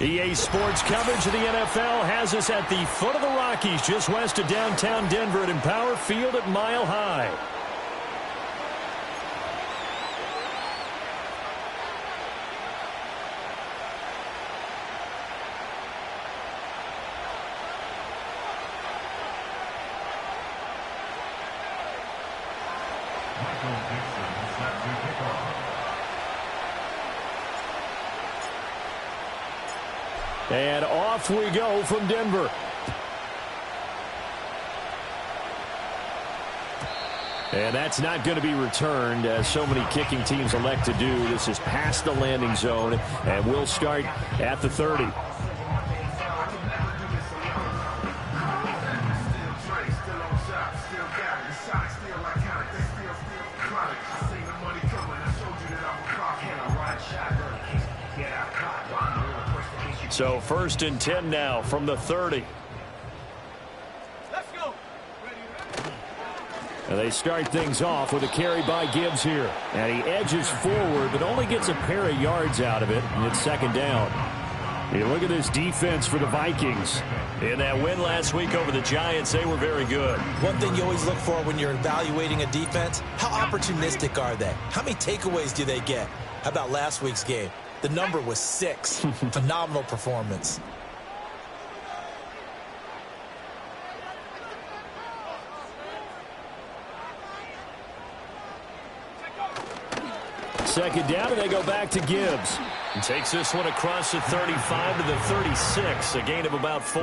EA Sports coverage of the NFL has us at the foot of the Rockies, just west of downtown Denver at Empower Field at Mile High. And off we go from Denver. And that's not going to be returned, as so many kicking teams elect to do. This is past the landing zone, and we'll start at the 30. So 1st and 10 now from the 30. Let's go. And they start things off with a carry by Gibbs here. And he edges forward, but only gets a pair of yards out of it, and it's 2nd down. You look at this defense for the Vikings. In that win last week over the Giants, they were very good. One thing you always look for when you're evaluating a defense, how opportunistic are they? How many takeaways do they get? How about last week's game? The number was 6. Phenomenal performance. Second down, and they go back to Gibbs. He takes this one across the 35 to the 36, a gain of about 4.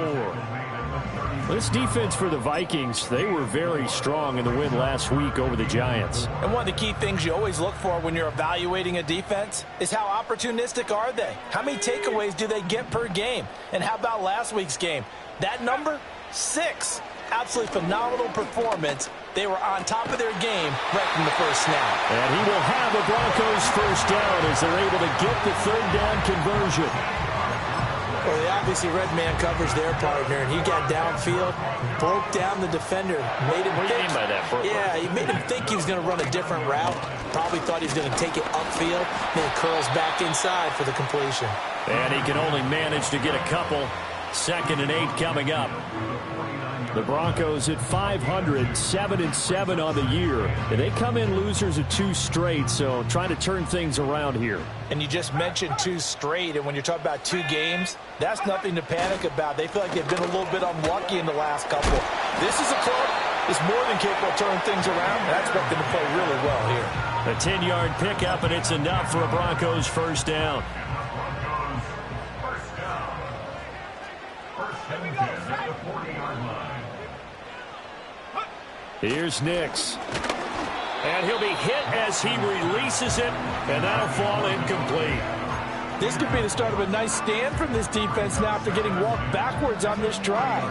This defense for the Vikings, they were very strong in the win last week over the Giants. And one of the key things you always look for when you're evaluating a defense is how opportunistic are they? How many takeaways do they get per game? And how about last week's game? That number, 6. Absolutely phenomenal performance. They were on top of their game right from the first snap. And he will have a Broncos first down as they're able to get the 3rd down conversion. Well, they obviously read man coverage their partner, and he got downfield, broke down the defender, made him What do you mean by that? Yeah, he made him think he was going to run a different route. Probably thought he was going to take it upfield, then curls back inside for the completion. And he can only manage to get a couple. 2nd and 8 coming up. The Broncos at 500, 7-7 on the year. And they come in losers of 2 straight, so trying to turn things around here. And you just mentioned 2 straight, and when you're talking about 2 games, that's nothing to panic about. They feel like they've been a little bit unlucky in the last couple. This is a club that's more than capable of turning things around, and I expect them to play really well here. A 10-yard pickup, and it's enough for a Broncos first down. Here's Nix. And he'll be hit as he releases it, and that'll fall incomplete. This could be the start of a nice stand from this defense now after getting walked backwards on this drive.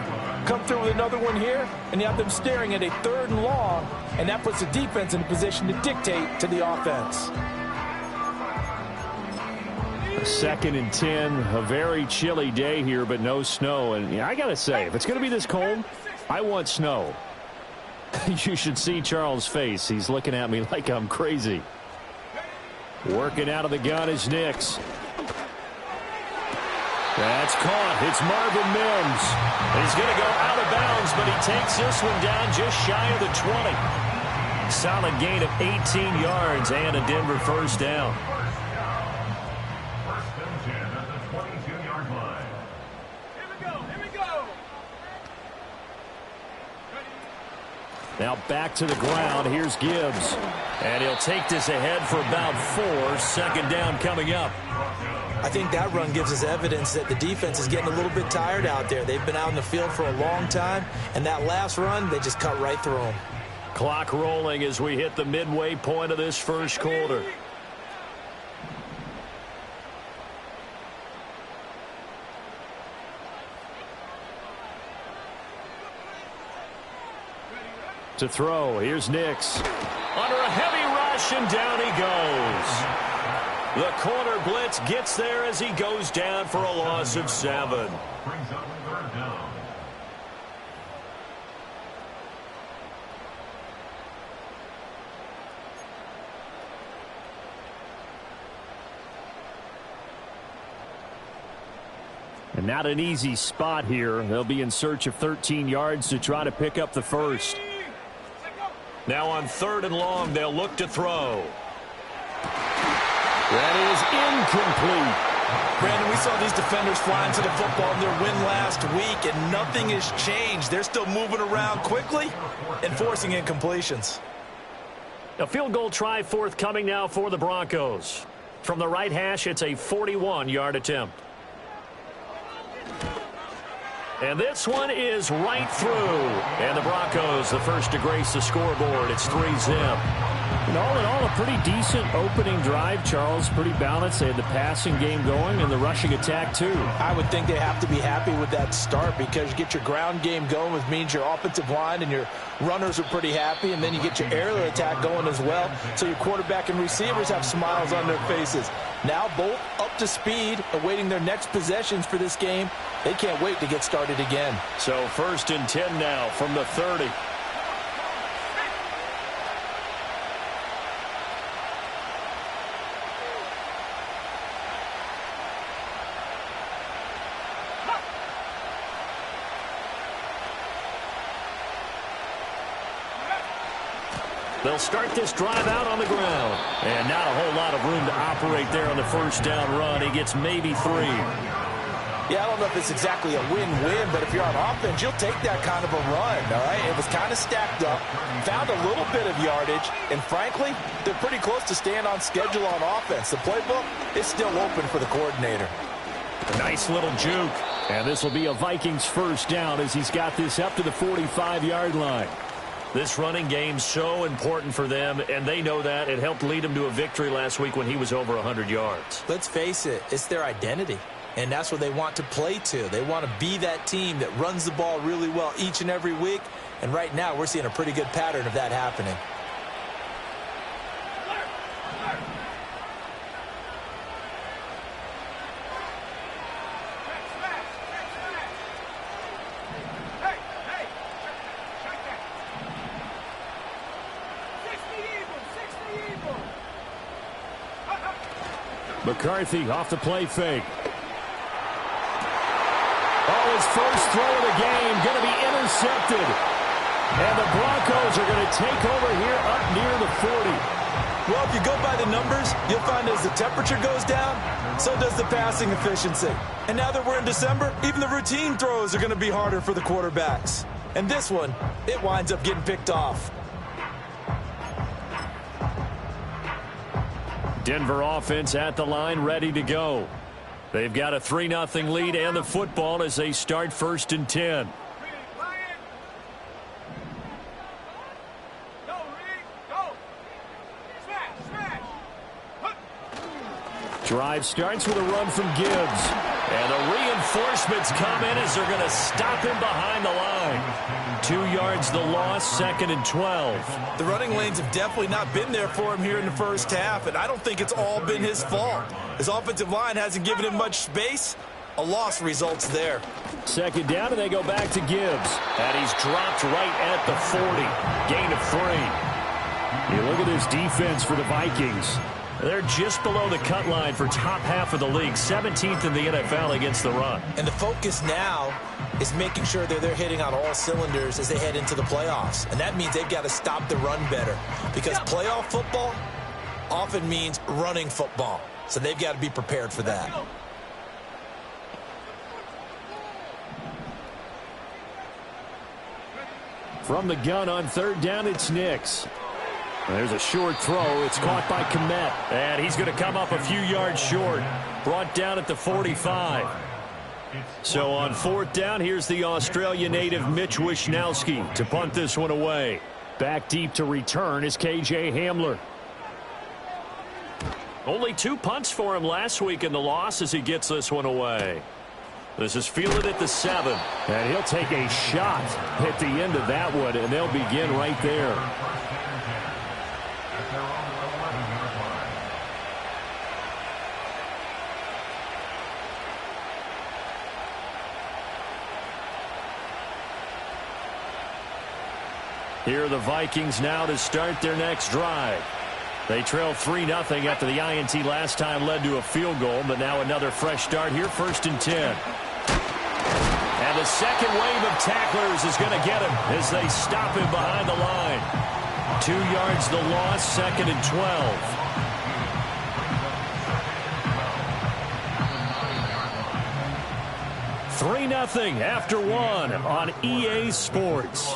Come through with another one here, and you have them staring at a 3rd and long, and that puts the defense in a position to dictate to the offense. 2nd and 10, a very chilly day here, but no snow. And I got to say, if it's going to be this cold, I want snow. You should see Charles' face. He's looking at me like I'm crazy. Working out of the gun is Nix. That's caught. It's Marvin Mims. He's going to go out of bounds, but he takes this one down just shy of the 20. Solid gain of 18 yards and a Denver first down. Now back to the ground. Here's Gibbs. And he'll take this ahead for about 4. 2nd down coming up. I think that run gives us evidence that the defense is getting a little bit tired out there. They've been out in the field for a long time, and that last run, they just cut right through them. Clock rolling as we hit the midway point of this first quarter. To throw, here's Nix. Under a heavy rush, and down he goes. The corner blitz gets there as he goes down for a loss of 7. And not an easy spot here. They'll be in search of 13 yards to try to pick up the first. Now on 3rd and long, they'll look to throw. That is incomplete. Brandon, we saw these defenders flying to the football in their win last week, and nothing has changed. They're still moving around quickly and forcing incompletions. A field goal try forthcoming now for the Broncos. From the right hash, it's a 41-yard attempt. And this one is right through. And the Broncos, the first to grace the scoreboard. It's 3-zip. And all in all, a pretty decent opening drive, Charles. Pretty balanced. They had the passing game going and the rushing attack, too. I would think they have to be happy with that start because you get your ground game going, which means your offensive line and your runners are pretty happy, and then you get your aerial attack going as well. So your quarterback and receivers have smiles on their faces. Now both up to speed, awaiting their next possessions for this game. They can't wait to get started again. So 1st and 10 now from the 30. They'll start this drive out on the ground. And not a whole lot of room to operate there on the first down run. He gets maybe 3. Yeah, I don't know if it's exactly a win-win, but if you're on offense, you'll take that kind of a run, all right? It was kind of stacked up, found a little bit of yardage, and frankly, they're pretty close to staying on schedule on offense. The playbook is still open for the coordinator. A nice little juke. And this will be a Vikings first down as he's got this up to the 45-yard line. This running game's so important for them, and they know that. It helped lead them to a victory last week when he was over 100 yards. Let's face it, it's their identity, and that's what they want to play to. They want to be that team that runs the ball really well each and every week, and right now we're seeing a pretty good pattern of that happening. McCarthy off the play fake. Oh, his first throw of the game going to be intercepted. And the Broncos are going to take over here up near the 40. Well, if you go by the numbers, you'll find as the temperature goes down, so does the passing efficiency. And now that we're in December, even the routine throws are going to be harder for the quarterbacks. And this one, it winds up getting picked off. Denver offense at the line, ready to go. They've got a 3-0 lead and the football as they start 1st and 10. Drive starts with a run from Gibbs. And the reinforcements come in as they're going to stop him behind the line. 2 yards the loss, 2nd and 12. The running lanes have definitely not been there for him here in the first half, and I don't think it's all been his fault. His offensive line hasn't given him much space. A loss results there. 2nd down, and they go back to Gibbs. And he's dropped right at the 40. Gain of 3. You look at this defense for the Vikings. They're just below the cut line for top half of the league, 17th in the NFL against the run. And the focus now is making sure that they're hitting on all cylinders as they head into the playoffs. And that means they've got to stop the run better, because playoff football often means running football. So they've got to be prepared for that. From the gun on 3rd down, it's Nix. There's a short throw. It's caught by Kmet. And he's going to come up a few yards short. Brought down at the 45. So on 4th down, here's the Australia native Mitch Wishnowsky to punt this one away. Back deep to return is KJ Hamler. Only 2 punts for him last week in the loss as he gets this one away. This is fielded at the 7. And he'll take a shot at the end of that one, and they'll begin right there. Here are the Vikings now to start their next drive. They trail 3-0 after the INT last time led to a field goal, but now another fresh start here, 1st and 10. And the second wave of tacklers is going to get him as they stop him behind the line. 2 yards the loss, 2nd and 12. Three 0 after 1 on EA Sports.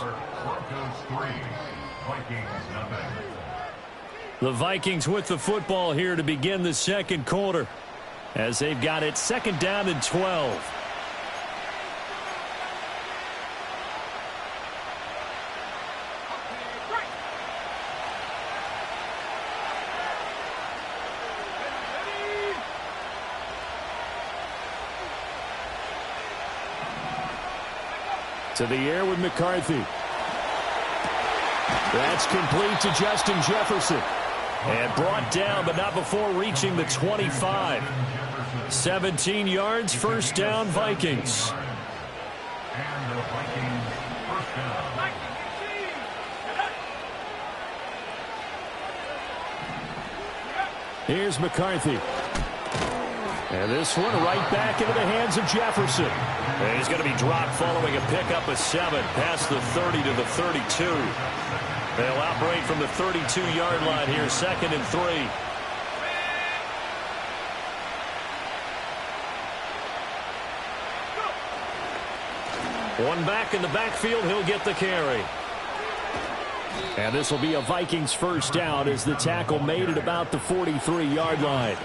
The Vikings with the football here to begin the second quarter as they've got it 2nd down and 12. To the air with McCarthy. That's complete to Justin Jefferson. And brought down, but not before reaching the 25. 17 yards, first down, Vikings. Here's McCarthy. And this one right back into the hands of Jefferson. And he's going to be dropped following a pickup of 7 past the 30 to the 32. They'll outbreak from the 32-yard line here, 2nd and 3. One back in the backfield, he'll get the carry. And this will be a Vikings first down as the tackle made it about the 43-yard line.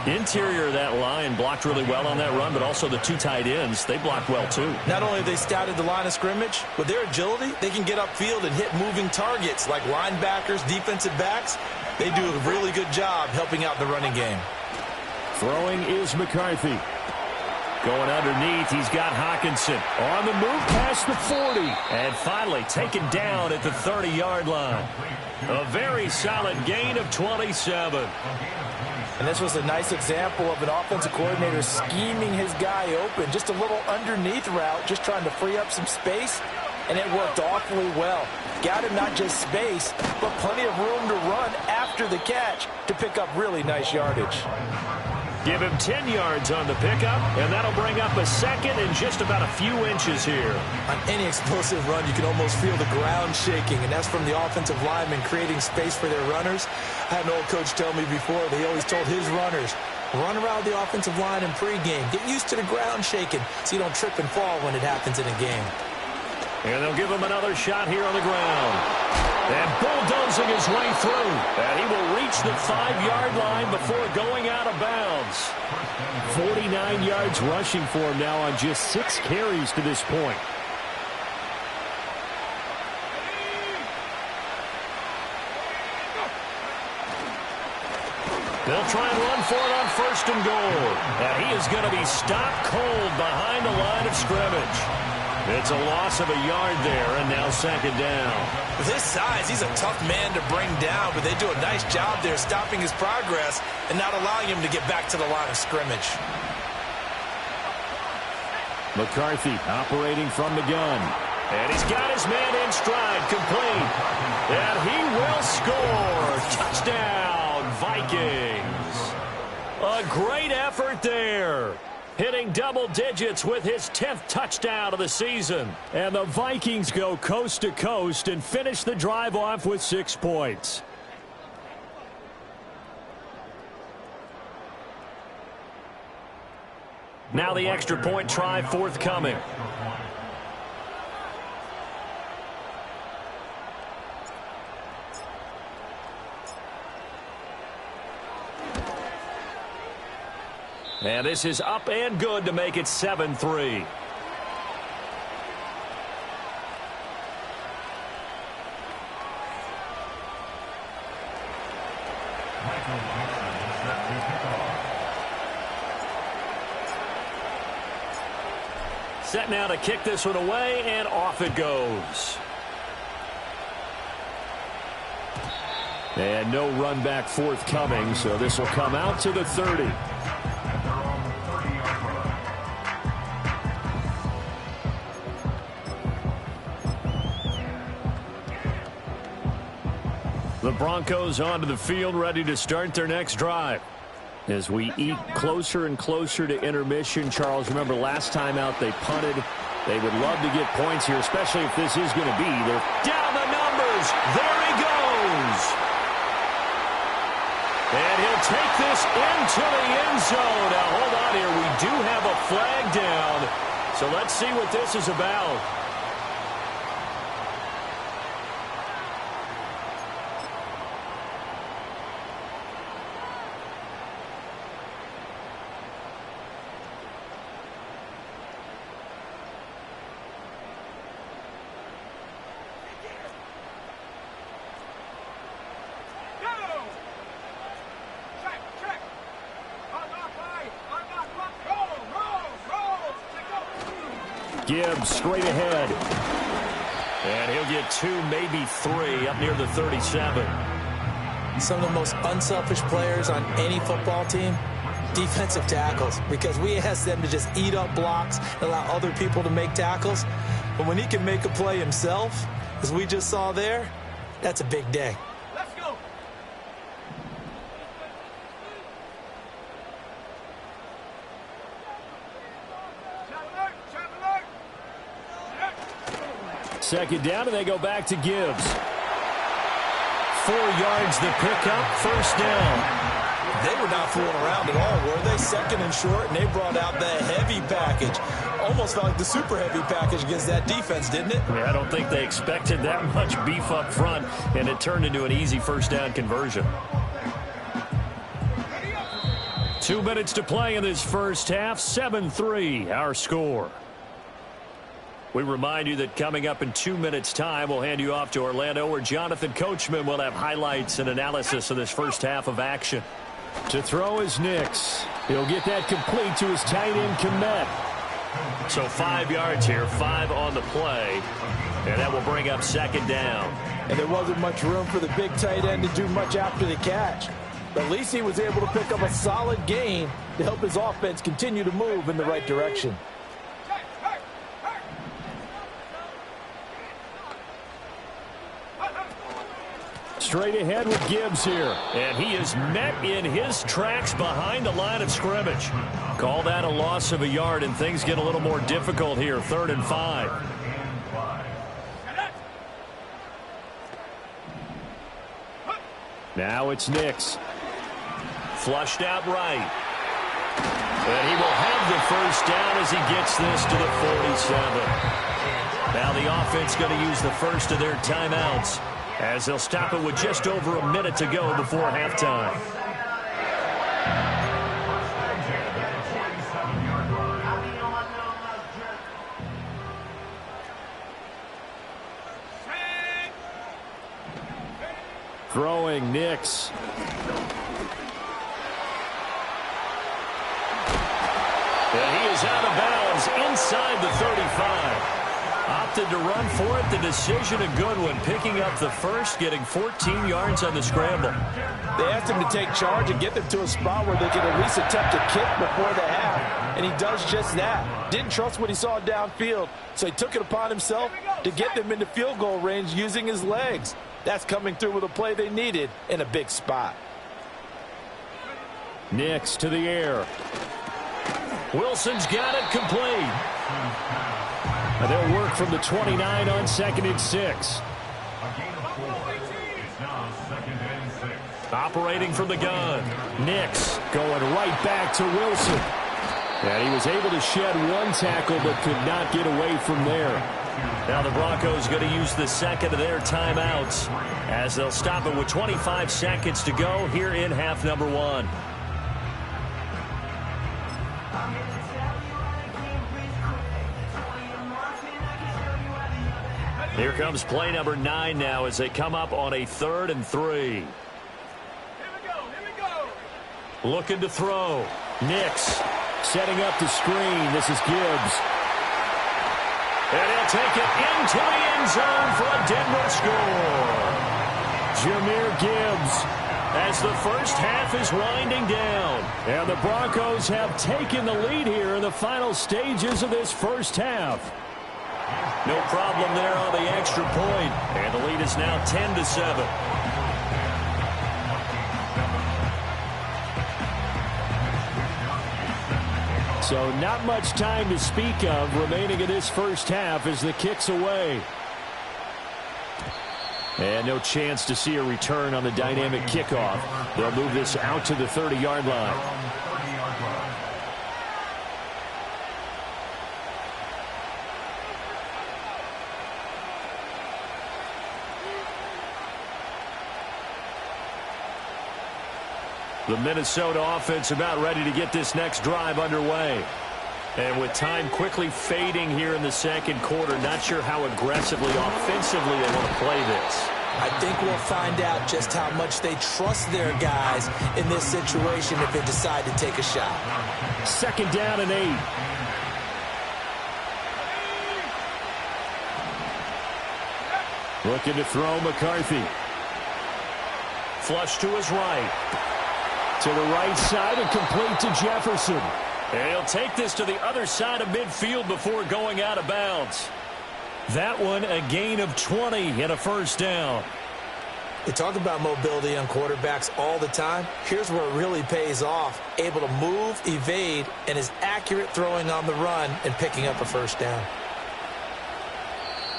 Interior of that line blocked really well on that run, but also the 2 tight ends, they blocked well too. Not only have they scouted the line of scrimmage, with their agility, they can get upfield and hit moving targets like linebackers, defensive backs. They do a really good job helping out the running game. Throwing is McCarthy. Going underneath, he's got Hawkinson. On the move past the 40. And finally taken down at the 30-yard line. A very solid gain of 27. And this was a nice example of an offensive coordinator scheming his guy open. Just a little underneath route, just trying to free up some space, and it worked awfully well. Got him not just space, but plenty of room to run after the catch to pick up really nice yardage. Give him 10 yards on the pickup, and that'll bring up a 2nd and just about a few inches here. On any explosive run, you can almost feel the ground shaking, and that's from the offensive linemen creating space for their runners. I had an old coach tell me before, they always told his runners, run around the offensive line in pregame. Get used to the ground shaking so you don't trip and fall when it happens in a game. And they'll give him another shot here on the ground. And bulldozing his way through. And he will reach the 5-yard line before going out of bounds. 49 yards rushing for him now on just 6 carries to this point. They'll try and run for it on 1st and goal. And he is going to be stopped cold behind the line of scrimmage. It's a loss of a yard there, and now 2nd down. With his size, he's a tough man to bring down, but they do a nice job there stopping his progress and not allowing him to get back to the line of scrimmage. McCarthy operating from the gun. And he's got his man in stride, complete. And he will score. Touchdown, Vikings. A great effort there. Hitting double digits with his 10th touchdown of the season. And the Vikings go coast to coast and finish the drive off with 6 points. Now the extra point try forthcoming. And this is up and good to make it 7-3. Set now to kick this one away, and off it goes. And no run back forthcoming, so this will come out to the 30. The Broncos onto the field, ready to start their next drive. As we eat closer and closer to intermission, Charles, remember last time out they punted. They would love to get points here, especially if this is going to be their... Down the numbers. There he goes. And he'll take this into the end zone. Now, hold on here. We do have a flag down. So let's see what this is about. Gibbs straight ahead. And he'll get 2, maybe 3 up near the 37. Some of the most unselfish players on any football team, defensive tackles, because we ask them to just eat up blocks and allow other people to make tackles. But when he can make a play himself, as we just saw there, that's a big day. Let's go. Second down, and they go back to Gibbs. 4 yards the pickup, first down. They were not fooling around at all, were they? Second and short, and they brought out the heavy package. Almost felt like the super heavy package against that defense, didn't it? Yeah, I don't think they expected that much beef up front, and it turned into an easy first down conversion. 2 minutes to play in this first half, 7-3, our score. We remind you that coming up in 2 minutes' time, we'll hand you off to Orlando, where Jonathan Coachman will have highlights and analysis of this first half of action. To throw is Nix. He'll get that complete to his tight end, Komet. So 5 yards here, 5 on the play, and that will bring up second down. And there wasn't much room for the big tight end to do much after the catch. But at least he was able to pick up a solid gain to help his offense continue to move in the right direction. Straight ahead with Gibbs here. And he is met in his tracks behind the line of scrimmage. Call that a loss of a yard, and things get a little more difficult here, 3rd and 5. Now it's Nix. Flushed out right. And he will have the first down as he gets this to the 47. Now the offense going to use the first of their timeouts, as they'll stop it with just over a minute to go before halftime. Throwing Nix. And he is out of bounds inside the 35. Opted to run for it. The decision a good one. Picking up the first, getting 14 yards on the scramble. They asked him to take charge and get them to a spot where they could at least attempt a kick before the half. And he does just that. Didn't trust what he saw downfield, so he took it upon himself to get them into field goal range using his legs. That's coming through with a play they needed in a big spot. Nix to the air. Wilson's got it complete. And they'll work from the 29 on 2nd and 6. Operating from the gun. Nix going right back to Wilson. And he was able to shed one tackle but could not get away from there. Now the Broncos going to use the second of their timeouts, as they'll stop it with 25 seconds to go here in half number 1. Here comes play number 9 now as they come up on a 3rd and 3. Here we go. Looking to throw. Nix setting up the screen. This is Gibbs. And he'll take it into the end zone for a Denver score. Jahmyr Gibbs. As the first half is winding down. And the Broncos have taken the lead here in the final stages of this first half. No problem there on the extra point. And the lead is now 10-7. So not much time to speak of remaining in this first half as the kick's away. And no chance to see a return on the dynamic kickoff. They'll move this out to the 30-yard line. The Minnesota offense about ready to get this next drive underway. And with time quickly fading here in the second quarter, not sure how aggressively, offensively they want to play this. I think we'll find out just how much they trust their guys in this situation if they decide to take a shot. 2nd down and 8. Looking to throw McCarthy. Flush to his right. To the right side and complete to Jefferson. And he'll take this to the other side of midfield before going out of bounds. That one a gain of 20 and a first down. They talk about mobility on quarterbacks all the time. Here's where it really pays off. Able to move, evade, and is accurate throwing on the run and picking up a first down.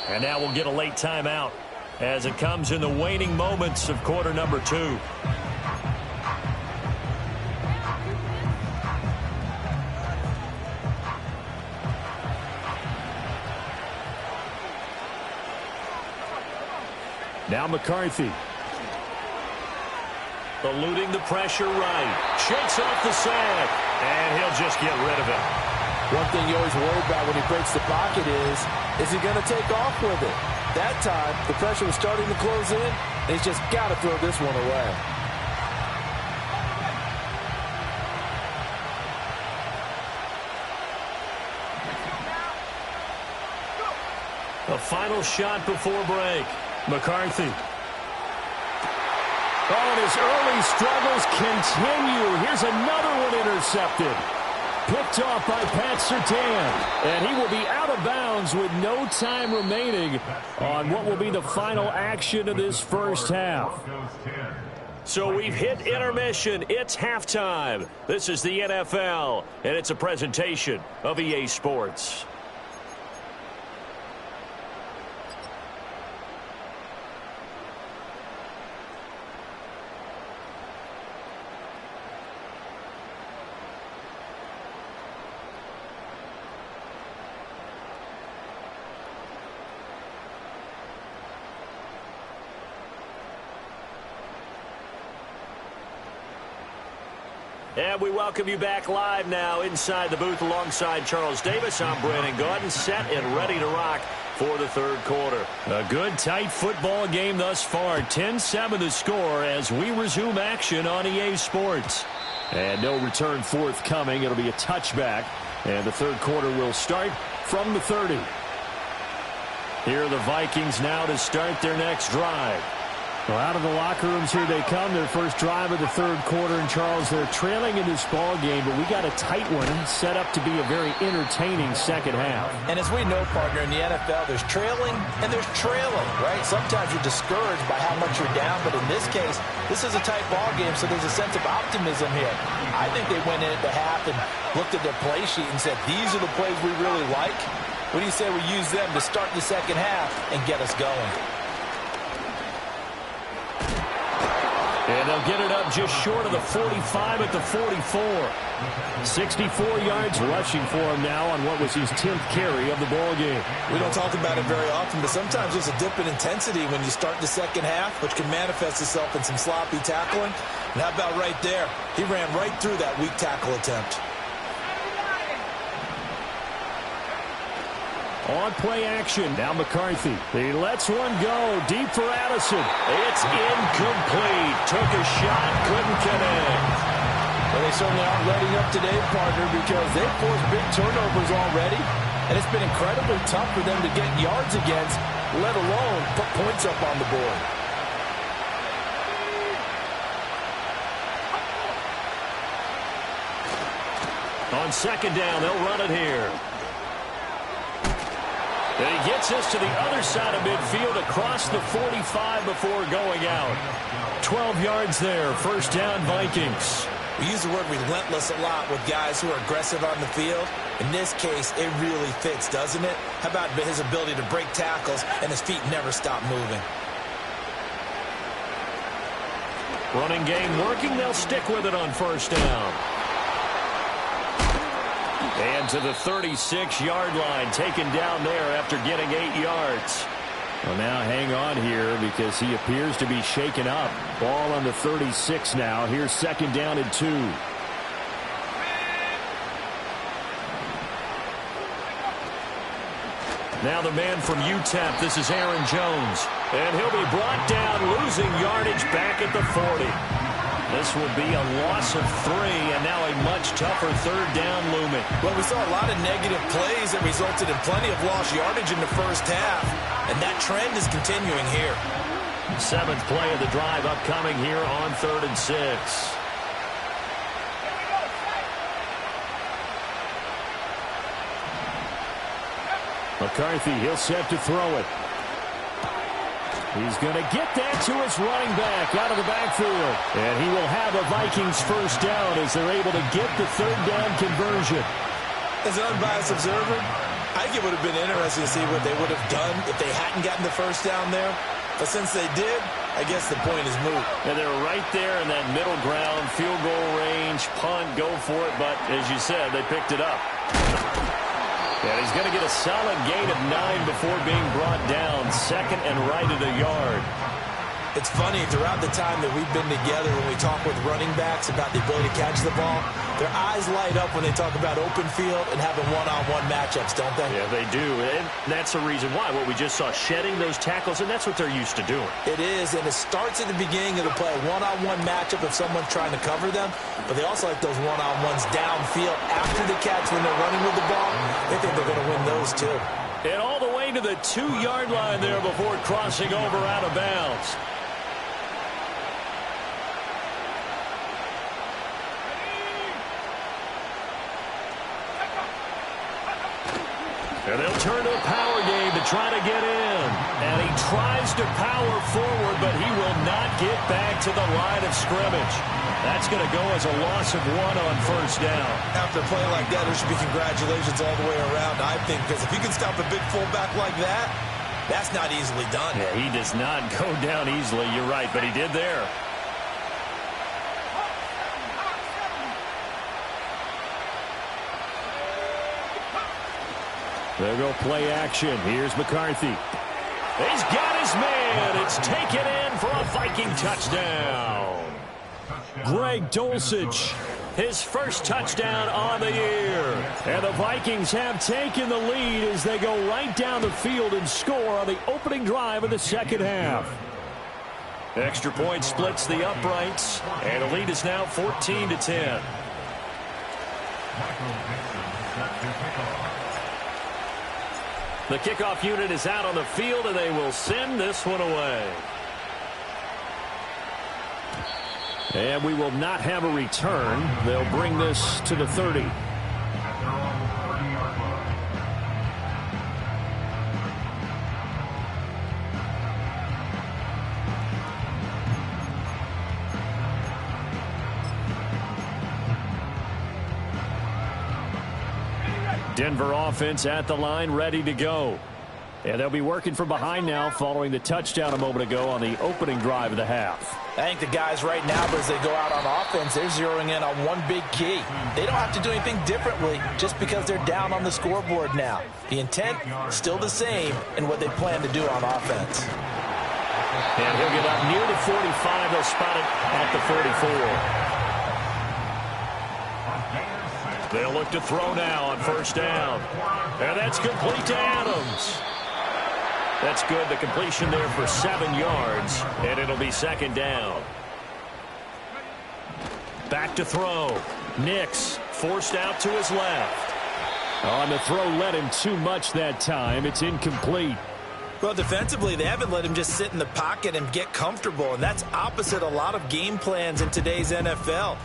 And now we'll get a late timeout as it comes in the waning moments of quarter number 2. Now McCarthy. Eluding the pressure right. Shakes off the sack. And he'll just get rid of it. One thing you always worry about when he breaks the pocket is he going to take off with it? That time, the pressure was starting to close in, and he's just got to throw this one away. A final shot before break. McCarthy. Oh, and his early struggles continue. Here's another one intercepted. Picked off by Pat Surtain. And he will be out of bounds with no time remaining on what will be the final action of this first half. So we've hit intermission. It's halftime. This is the NFL, and it's a presentation of EA Sports. And we welcome you back live now inside the booth alongside Charles Davis. I'm Brandon Gaudin, set and ready to rock for the third quarter. A good, tight football game thus far. 10-7 the score as we resume action on EA Sports. And no return forthcoming. It'll be a touchback. And the third quarter will start from the 30. Here are the Vikings now to start their next drive. Well, out of the locker rooms here they come. Their first drive of the third quarter. And, Charles, they're trailing in this ball game, but we got a tight one set up to be a very entertaining second half. And as we know, partner, in the NFL, there's trailing and there's trailing, right? Sometimes you're discouraged by how much you're down, but in this case, this is a tight ball game, so there's a sense of optimism here. I think they went into half and looked at their play sheet and said, these are the plays we really like. What do you say we use them to start the second half and get us going? And they'll get it up just short of the 45 at the 44. 64 yards rushing for him now on what was his 10th carry of the ball game. We don't talk about it very often, but sometimes there's a dip in intensity when you start the second half, which can manifest itself in some sloppy tackling. And how about right there? He ran right through that weak tackle attempt. On play action, now McCarthy. He lets one go deep for Addison. It's incomplete. Took a shot, couldn't connect. Well, they certainly aren't letting up today, partner, because they've forced big turnovers already, and it's been incredibly tough for them to get yards against, let alone put points up on the board. On second down, they'll run it here. And he gets us to the other side of midfield across the 45 before going out. 12 yards there, first down Vikings. We use the word relentless a lot with guys who are aggressive on the field. In this case, it really fits, doesn't it? How about his ability to break tackles and his feet never stop moving? Running game working. They'll stick with it on first down. And to the 36-yard line, taken down there after getting 8 yards. Well, now hang on here because he appears to be shaken up. Ball on the 36 now. Here's second down and 2. Now the man from UTEP, this is Aaron Jones. And he'll be brought down, losing yardage back at the 40. This will be a loss of 3, and now a much tougher third down looming. Well, we saw a lot of negative plays that resulted in plenty of lost yardage in the first half, and that trend is continuing here. 7th play of the drive upcoming here on 3rd and 6. McCarthy, he'll set to throw it. He's going to get that to his running back out of the backfield. And he will have a Vikings first down as they're able to get the third down conversion. As an unbiased observer, I think it would have been interesting to see what they would have done if they hadn't gotten the first down there. But since they did, I guess the point is moot. And they're right there in that middle ground, field goal range, punt, go for it. But as you said, they picked it up. And he's going to get a solid gain of 9 before being brought down. Second and right at a yard. It's funny, throughout the time that we've been together, when we talk with running backs about the ability to catch the ball, their eyes light up when they talk about open field and having one-on-one matchups, don't they? Yeah, they do. And that's the reason why. What we just saw, shedding those tackles, and that's what they're used to doing. It is, and it starts at the beginning of the play. One-on-one matchup if someone's trying to cover them, but they also like those one-on-ones downfield after the catch when they're running with the ball. They think they're going to win those, too. And all the way to the 2-yard line there before crossing over out of bounds. And they'll turn to a power game to try to get in. And he tries to power forward, but he will not get back to the line of scrimmage. That's going to go as a loss of 1 on first down. After a play like that, there should be congratulations all the way around, I think, because if you can stop a big fullback like that, that's not easily done. Yeah, he does not go down easily. You're right, but he did there. They'll go play action. Here's McCarthy. He's got his man. It's taken in for a Viking touchdown. Greg Dulcich, his first touchdown on the year. And the Vikings have taken the lead as they go right down the field and score on the opening drive of the second half. Extra point splits the uprights, and the lead is now 14-10. The kickoff unit is out on the field, and they will send this one away. And we will not have a return. They'll bring this to the 30. Denver offense at the line, ready to go. And they'll be working from behind now following the touchdown a moment ago on the opening drive of the half. I think the guys right now, as they go out on offense, they're zeroing in on one big key. They don't have to do anything differently just because they're down on the scoreboard now. The intent still the same in what they plan to do on offense. And he'll get up near the 45. They'll spot it at the 44. They'll look to throw now on first down. And that's complete to Adams. That's good. The completion there for 7 yards. And it'll be second down. Back to throw. Nix forced out to his left. On the throw, let him too much that time. It's incomplete. Well, defensively, they haven't let him just sit in the pocket and get comfortable. And that's opposite a lot of game plans in today's NFL.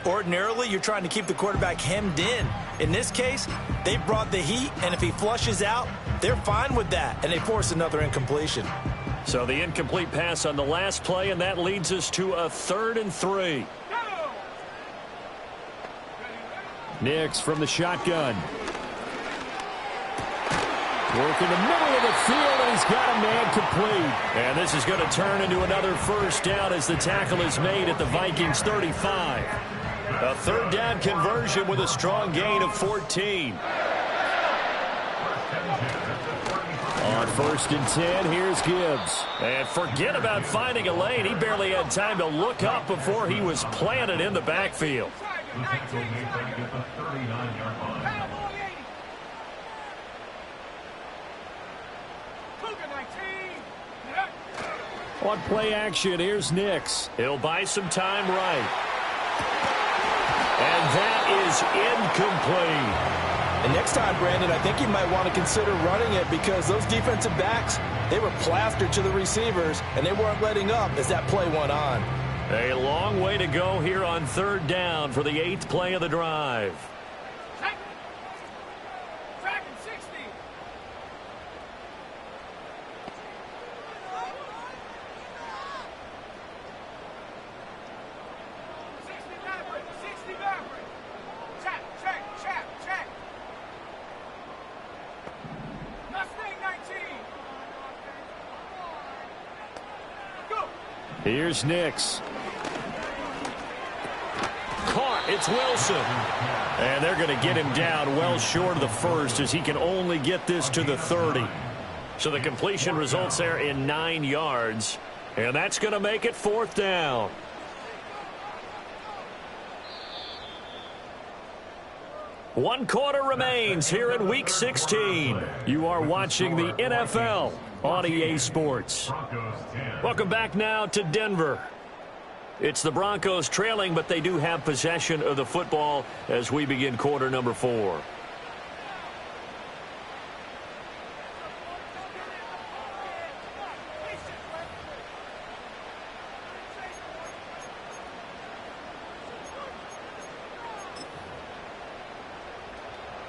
Ordinarily, you're trying to keep the quarterback hemmed in. In this case, they brought the heat, and if he flushes out, they're fine with that, and they force another incompletion. So the incomplete pass on the last play, and that leads us to a 3rd and 3. Nix from the shotgun. Working the middle of the field, and he's got a man complete. And this is going to turn into another first down as the tackle is made at the Vikings 35. A third down conversion with a strong gain of 14. On 1st and 10, here's Gibbs. And forget about finding a lane. He barely had time to look up before he was planted in the backfield. On play action, here's Nix. He'll buy some time right. And that is incomplete. And next time, Brandon, I think you might want to consider running it because those defensive backs, they were plastered to the receivers, and they weren't letting up as that play went on. A long way to go here on 3rd down for the 8th play of the drive. Here's Nix. Caught. It's Wilson. And they're going to get him down well short of the first as he can only get this to the 30. So the completion results there in 9 yards. And that's going to make it 4th down. One quarter remains here in Week 16. You are watching the NFL on EA Sports. Welcome back now to Denver. It's the Broncos trailing, but they do have possession of the football as we begin quarter number 4.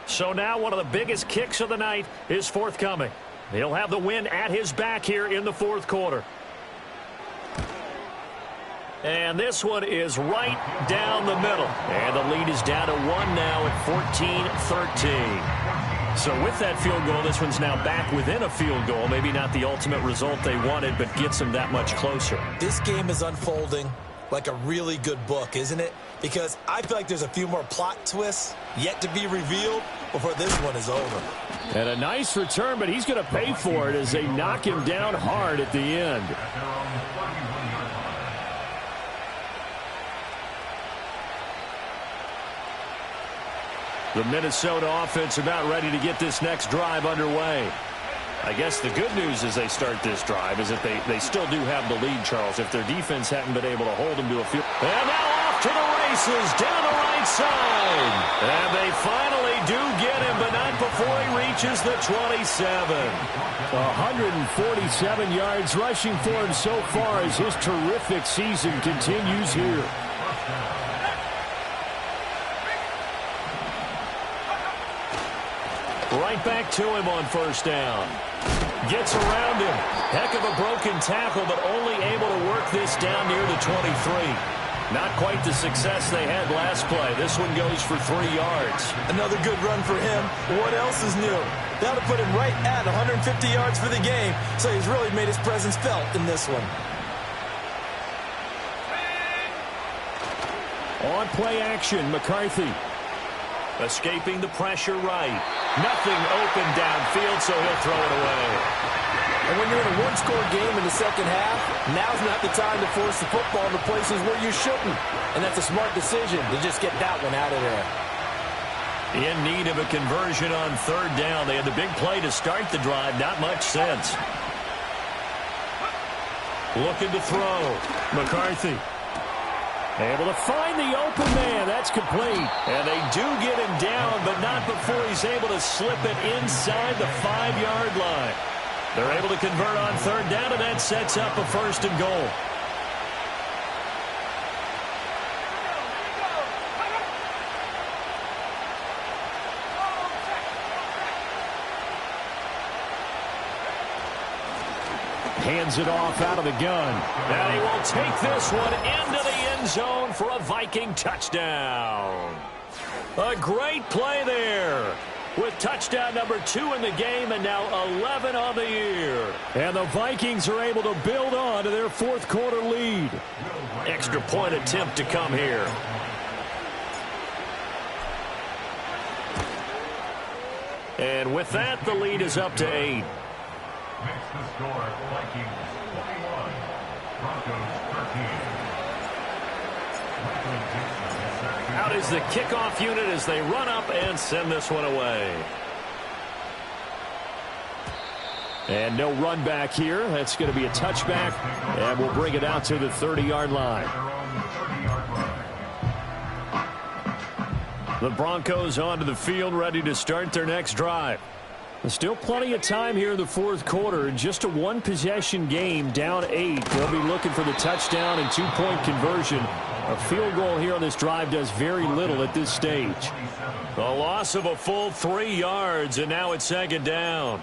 So now one of the biggest kicks of the night is forthcoming. He'll have the win at his back here in the 4th quarter. And this one is right down the middle. And the lead is down to 1 now at 14-13. So with that field goal, this one's now back within a field goal. Maybe not the ultimate result they wanted, but gets them that much closer. This game is unfolding like a really good book, isn't it? Because I feel like there's a few more plot twists yet to be revealed before this one is over. And a nice return, but he's going to pay for it as they knock him down hard at the end. The Minnesota offense about ready to get this next drive underway. I guess the good news as they start this drive is that they still do have the lead, Charles. If their defense hadn't been able to hold them to a field. And now off to the races down the right side. And they finally do get him, but not before he reaches the 27. 147 yards rushing for him so far as his terrific season continues here. Right back to him on 1st down. Gets around him. Heck of a broken tackle, but only able to work this down near the 23. Not quite the success they had last play. This one goes for 3 yards. Another good run for him. What else is new? That'll put him right at 150 yards for the game, so he's really made his presence felt in this one. On play action, McCarthy. Escaping the pressure right. Nothing open downfield, so he'll throw it away. And when you're in a one-score game in the second half, now's not the time to force the football into places where you shouldn't. And that's a smart decision to just get that one out of there. In need of a conversion on 3rd down. They had the big play to start the drive. Not much sense. Looking to throw. McCarthy. Able to find the open man. That's complete. And they do get him down, but not before he's able to slip it inside the 5-yard line. They're able to convert on 3rd down, and that sets up a 1st and goal. Hands it off out of the gun. And he will take this one into the end zone for a Viking touchdown. A great play there with touchdown number 2 in the game and now 11 on the year. And the Vikings are able to build on to their fourth quarter lead. Extra point attempt to come here. And with that, the lead is up to 8. Makes the score Vikings 21, Broncos 13. Out is the kickoff unit as they run up and send this one away. And no run back here. That's going to be a touchback, and we'll bring it out to the 30-yard line. The Broncos onto the field, ready to start their next drive. There's still plenty of time here in the fourth quarter. Just a one-possession game, down 8. They'll be looking for the touchdown and two-point conversion. A field goal here on this drive does very little at this stage. A loss of a full 3 yards, and now it's second down.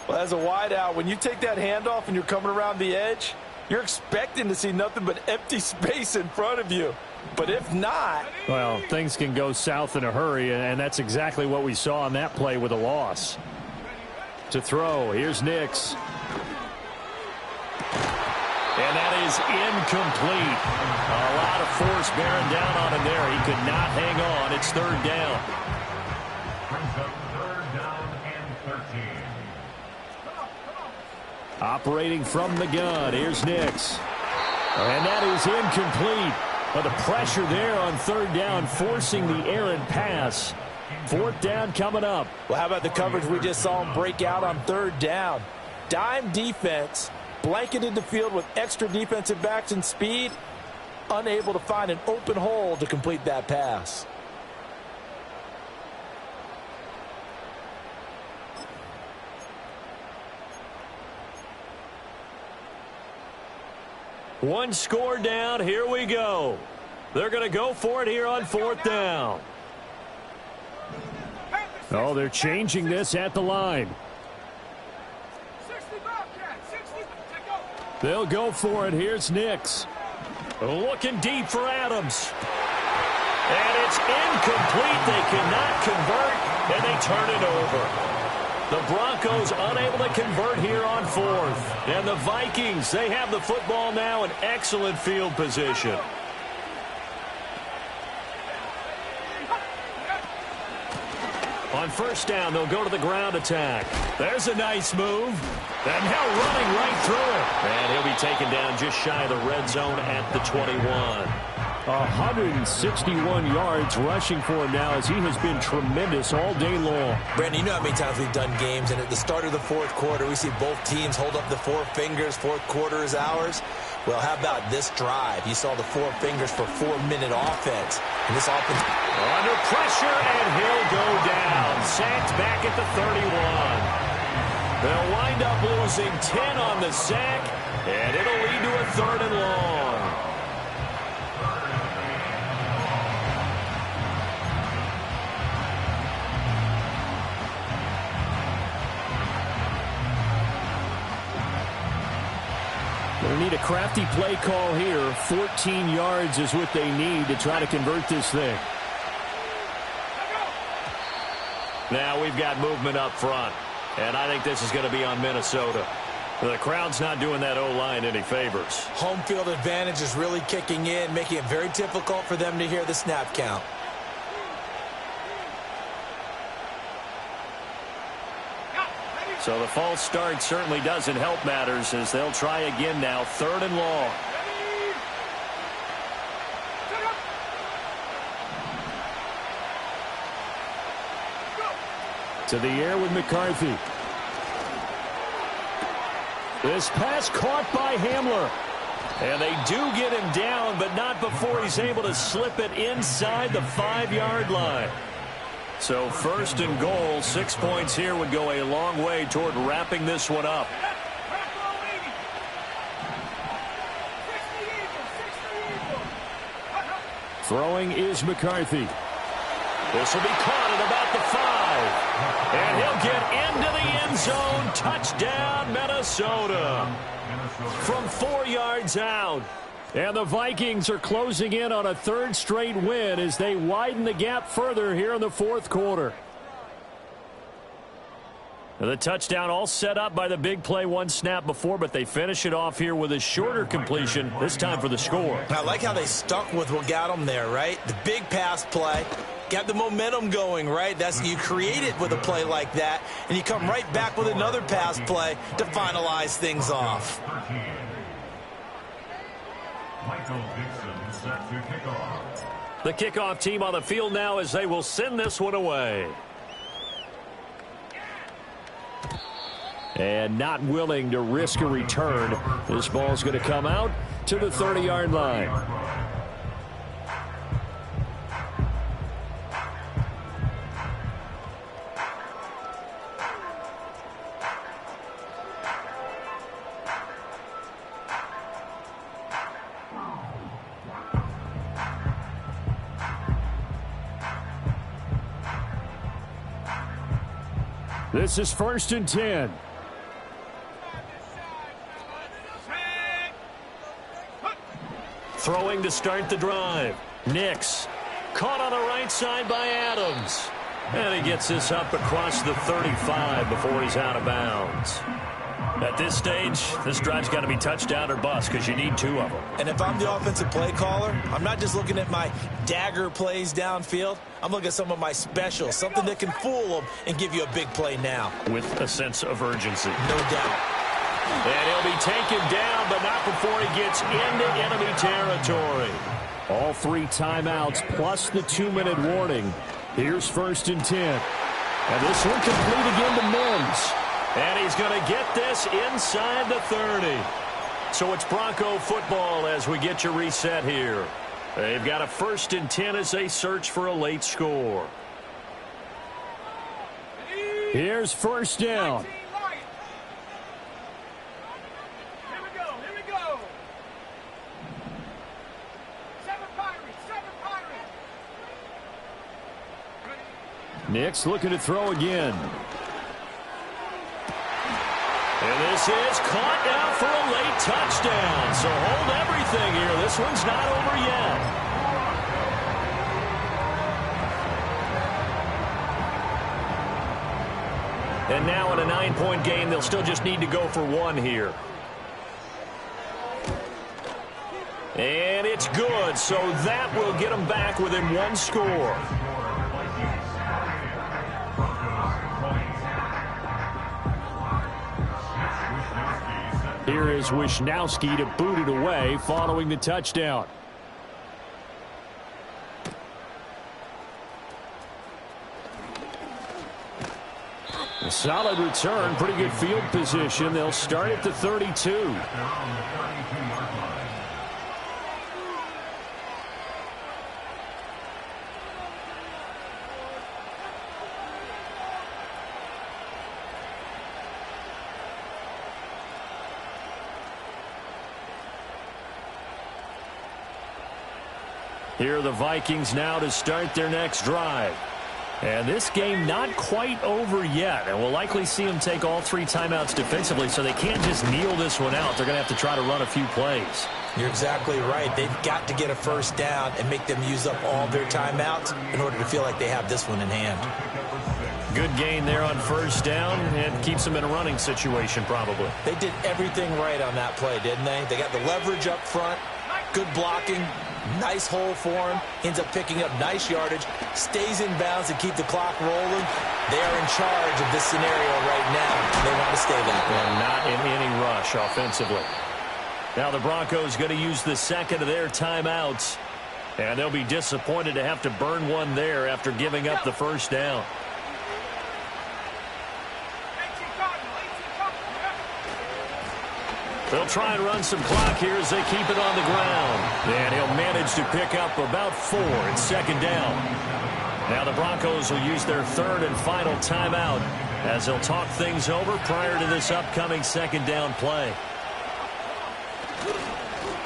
Well, as a wideout, when you take that handoff and you're coming around the edge, you're expecting to see nothing but empty space in front of you. But if not... Well, things can go south in a hurry, and that's exactly what we saw on that play with a loss. To throw, here's Nix. And that is incomplete. A lot of force bearing down on him there. He could not hang on. It's third down. Brings up third down and 13. Operating from the gun, here's Nix. And that is incomplete. But the pressure there on third down, forcing the errant pass. Fourth down coming up. Well, how about the coverage we just saw him break out on third down? Dime defense, blanketed the field with extra defensive backs and speed, unable to find an open hole to complete that pass. One score down. Here we go. They're going to go for it here on fourth down. Oh, they're changing this at the line. 60 Bobcat, 60. They'll go for it. Here's Nix. Looking deep for Adams. And it's incomplete. They cannot convert, and they turn it over. The Broncos unable to convert here on fourth. And the Vikings, they have the football now in excellent field position. On first down, they'll go to the ground attack. There's a nice move. And now running right through it. And he'll be taken down just shy of the red zone at the 21. 161 yards rushing for him now as he has been tremendous all day long. Brandon, you know how many times we've done games, and at the start of the fourth quarter, we see both teams hold up the four fingers, fourth quarter is ours. Well, how about this drive? You saw the four fingers for 4-minute offense. And this offense... Under pressure, and he'll go down. Sacked back at the 31. They'll wind up losing 10 on the sack, and it'll lead to a third and long. They need a crafty play call here. 14 yards is what they need to try to convert this thing. Now we've got movement up front, and I think this is going to be on Minnesota. The crowd's not doing that O-line any favors. Home field advantage is really kicking in, making it very difficult for them to hear the snap count. So the false start certainly doesn't help matters as they'll try again now, third and long. To the air with McCarthy. This pass caught by Hamler. And they do get him down, but not before he's able to slip it inside the 5-yard line. So first and goal, 6 points here would go a long way toward wrapping this one up. Throwing is McCarthy. This will be caught at about the 5. And he'll get into the end zone. Touchdown, Minnesota. From 4 yards out. And the Vikings are closing in on a third straight win as they widen the gap further here in the fourth quarter. The touchdown all set up by the big play one snap before, but they finish it off here with a shorter completion, this time for the score. I like how they stuck with what got them there, right? The big pass play, got the momentum going, right? You create it with a play like that, and you come right back with another pass play to finalize things off. Michael Dixon set to kick off. The kickoff team on the field now as they will send this one away. And not willing to risk a return. This ball's going to come out to the 30-yard line. This is 1st and 10. Throwing to start the drive. Nix caught on the right side by Adams. And he gets this up across the 35 before he's out of bounds. At this stage, this drive's got to be touchdown or bust because you need two of them. And if I'm the offensive play caller, I'm not just looking at my dagger plays downfield. I'm looking at some of my specials, something that can fool them and give you a big play now. With a sense of urgency. No doubt. And he'll be taken down, but not before he gets into enemy territory. All 3 timeouts plus the 2-minute warning. Here's 1st and 10. And this one complete again to Mims. And he's going to get this inside the 30. So it's Bronco football as we get your reset here. They've got a 1st and 10 as they search for a late score. Here's 1st down. Nix looking to throw again. And this is caught now for a late touchdown. So hold everything here. This one's not over yet. And now in a 9-point game, they'll still just need to go for 1 here. And it's good. So that will get them back within 1 score. Here is Wisnowski to boot it away following the touchdown. A solid return, pretty good field position. They'll start at the 32. Here are the Vikings now to start their next drive. And this game not quite over yet. And we'll likely see them take all 3 timeouts defensively, so they can't just kneel this one out. They're going to have to try to run a few plays. You're exactly right. They've got to get a 1st down and make them use up all their timeouts in order to feel like they have this one in hand. Good gain there on 1st down and keeps them in a running situation probably. They did everything right on that play, didn't they? They got the leverage up front, good blocking, nice hole for him, ends up picking up nice yardage, stays in bounds to keep the clock rolling. They are in charge of this scenario right now. They want to stay that way. And not in any rush offensively. Now the Broncos going to use the 2nd of their timeouts, and they'll be disappointed to have to burn one there after giving up the 1st down. They'll try and run some clock here as they keep it on the ground. And he'll manage to pick up about 4 at 2nd down. Now the Broncos will use their 3rd and final timeout as they'll talk things over prior to this upcoming 2nd down play.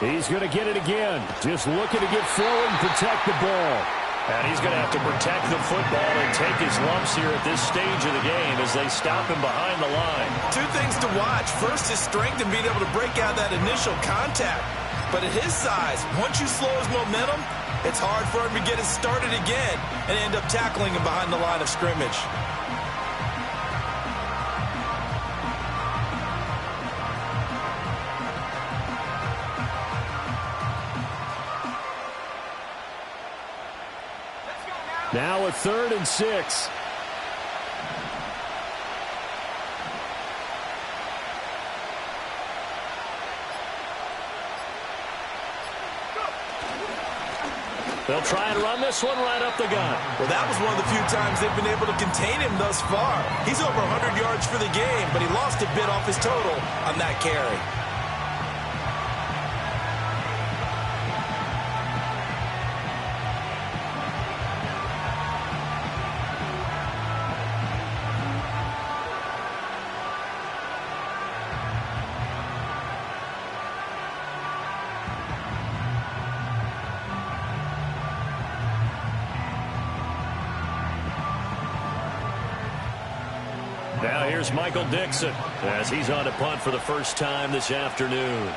He's going to get it again. Just looking to get forward and protect the ball. And he's going to have to protect the football and take his lumps here at this stage of the game as they stop him behind the line. 2 things to watch. First is strength and being able to break out that initial contact. But at his size, once you slow his momentum, it's hard for him to get it started again and end up tackling him behind the line of scrimmage. Now a 3rd and 6. They'll try and run this one right up the gut. Well, that was one of the few times they've been able to contain him thus far. He's over 100 yards for the game, but he lost a bit off his total on that carry. Now here's Michael Dixon as he's on to punt for the first time this afternoon.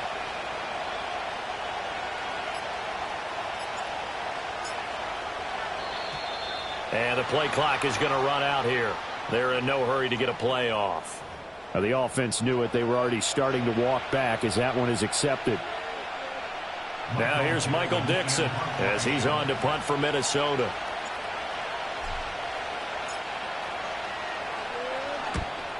And the play clock is going to run out here. They're in no hurry to get a play off. Now the offense knew it. They were already starting to walk back as that one is accepted. Now here's Michael Dixon as he's on to punt for Minnesota.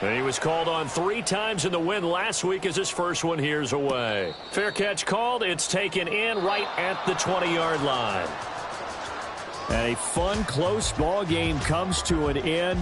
And he was called on 3 times in the win last week as his first one here's away. Fair catch called. It's taken in right at the 20-yard line. And a fun, close ball game comes to an end.